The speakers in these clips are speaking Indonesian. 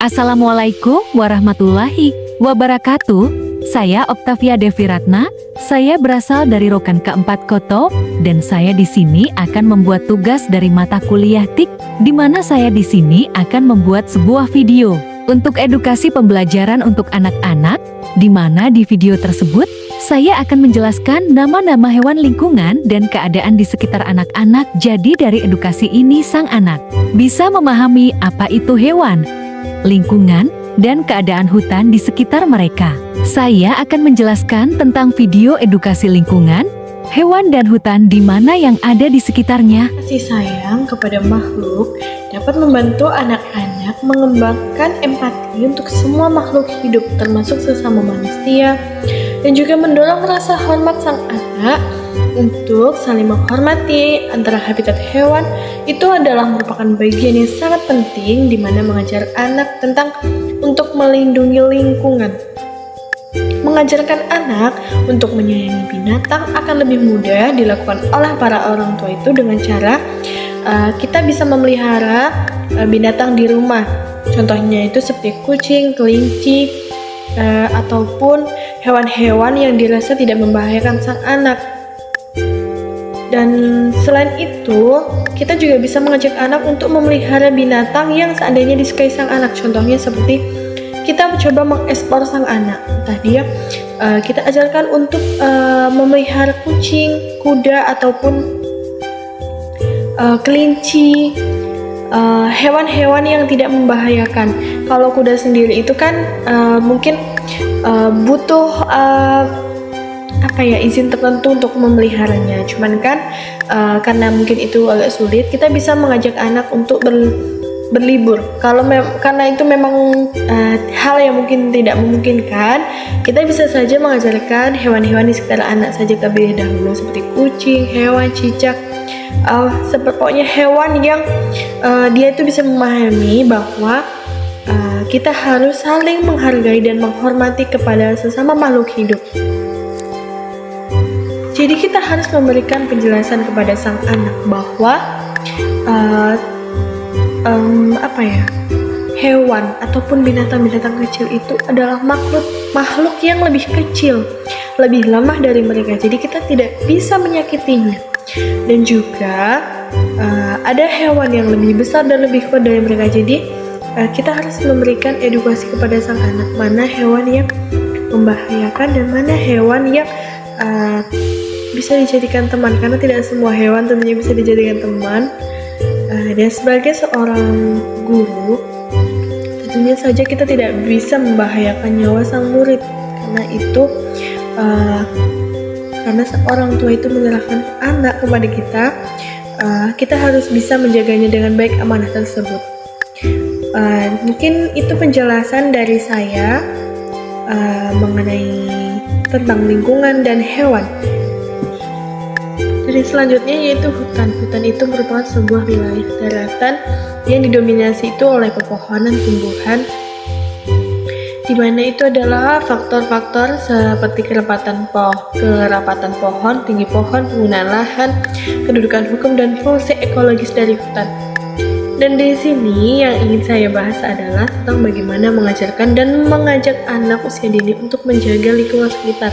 Assalamualaikum warahmatullahi wabarakatuh. Saya Octavia Devi Ratna. Saya berasal dari Rokan Keempat Koto dan saya di sini akan membuat tugas dari mata kuliah TIK, di mana saya di sini akan membuat sebuah video untuk edukasi pembelajaran untuk anak-anak, di mana di video tersebut saya akan menjelaskan nama-nama hewan lingkungan dan keadaan di sekitar anak-anak. Jadi dari edukasi ini sang anak bisa memahami apa itu hewan, lingkungan, dan keadaan hutan di sekitar mereka. Saya akan menjelaskan tentang video edukasi lingkungan, hewan dan hutan di mana yang ada di sekitarnya. Kasih sayang kepada makhluk dapat membantu anak-anak mengembangkan empati untuk semua makhluk hidup, termasuk sesama manusia, dan juga mendorong rasa hormat sang anak untuk saling menghormati antara habitat hewan. Itu adalah merupakan bagian yang sangat penting di mana mengajar anak tentang untuk melindungi lingkungan. Mengajarkan anak untuk menyayangi binatang akan lebih mudah dilakukan oleh para orang tua itu dengan cara kita bisa memelihara binatang di rumah. Contohnya itu seperti kucing, kelinci, ataupun hewan-hewan yang dirasa tidak membahayakan sang anak. Dan selain itu, kita juga bisa mengajak anak untuk memelihara binatang yang seandainya disukai sang anak. Contohnya seperti kita coba mengekspor sang anak. Entah dia kita ajarkan untuk memelihara kucing, kuda, ataupun kelinci, hewan-hewan yang tidak membahayakan. Kalau kuda sendiri itu kan mungkin butuh izin tertentu untuk memeliharanya. Cuman kan karena mungkin itu agak sulit, kita bisa mengajak anak untuk berlibur. Karena itu memang hal yang mungkin tidak memungkinkan, kita bisa saja mengajarkan hewan-hewan di sekitar anak saja terlebih dahulu, seperti kucing, hewan, cicak, pokoknya hewan yang dia itu bisa memahami bahwa kita harus saling menghargai dan menghormati kepada sesama makhluk hidup. Jadi kita harus memberikan penjelasan kepada sang anak bahwa hewan ataupun binatang-binatang kecil itu adalah makhluk yang lebih kecil, lebih lemah dari mereka. Jadi kita tidak bisa menyakitinya. Dan juga ada hewan yang lebih besar dan lebih kuat dari mereka. Jadi kita harus memberikan edukasi kepada sang anak mana hewan yang membahayakan dan mana hewan yang bisa dijadikan teman, karena tidak semua hewan tentunya bisa dijadikan teman. Dan sebagai seorang guru, tentunya saja kita tidak bisa membahayakan nyawa sang murid, karena itu karena seorang tua itu menyerahkan anak kepada kita, kita harus bisa menjaganya dengan baik amanah tersebut. Mungkin itu penjelasan dari saya mengenai tentang lingkungan dan hewan. Jadi selanjutnya yaitu hutan. Hutan itu merupakan sebuah wilayah daratan yang didominasi itu oleh pepohonan tumbuhan, di mana itu adalah faktor-faktor seperti kerapatan pohon, tinggi pohon, penggunaan lahan, kedudukan hukum, dan fungsi ekologis dari hutan. Dan di sini yang ingin saya bahas adalah tentang bagaimana mengajarkan dan mengajak anak usia dini untuk menjaga lingkungan sekitar.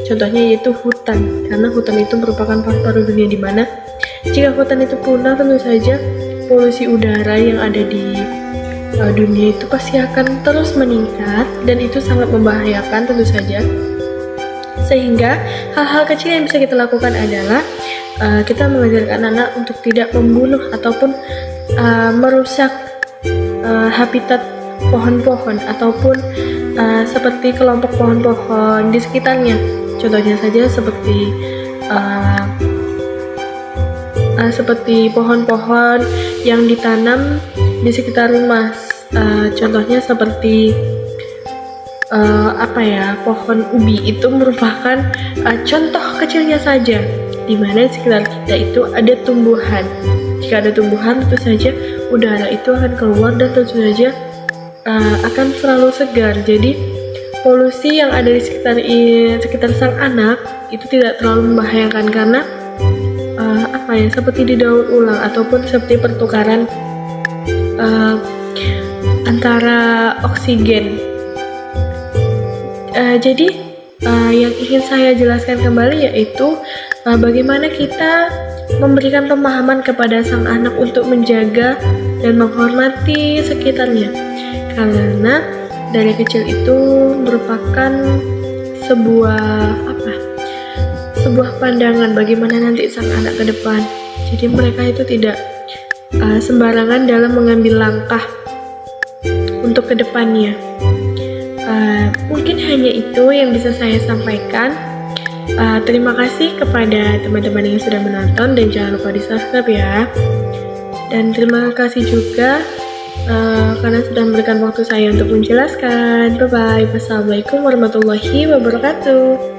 Contohnya yaitu hutan, karena hutan itu merupakan paru-paru dunia, di mana jika hutan itu punah, tentu saja polusi udara yang ada di dunia itu pasti akan terus meningkat, dan itu sangat membahayakan tentu saja. Sehingga hal-hal kecil yang bisa kita lakukan adalah kita mengajarkan anak untuk tidak membunuh ataupun merusak habitat pohon-pohon ataupun seperti kelompok pohon-pohon di sekitarnya. Contohnya saja seperti pohon-pohon yang ditanam di sekitar rumah. Contohnya seperti pohon ubi itu merupakan contoh kecilnya saja, di mana di sekitar kita itu ada tumbuhan. Jika ada tumbuhan, tentu saja udara itu akan keluar dan tentu saja akan selalu segar. Jadi polusi yang ada di sekitar sang anak itu tidak terlalu membahayakan, karena seperti didaur ulang ataupun seperti pertukaran antara oksigen. Jadi yang ingin saya jelaskan kembali yaitu bagaimana kita memberikan pemahaman kepada sang anak untuk menjaga dan menghormati sekitarnya. Karena dari kecil itu merupakan sebuah pandangan bagaimana nanti sang anak ke depan. Jadi mereka itu tidak sembarangan dalam mengambil langkah untuk ke depannya. Mungkin hanya itu yang bisa saya sampaikan. Terima kasih kepada teman-teman yang sudah menonton dan jangan lupa di-subscribe ya. Dan terima kasih juga karena sudah memberikan waktu saya untuk menjelaskan. Bye-bye. Wassalamualaikum warahmatullahi wabarakatuh.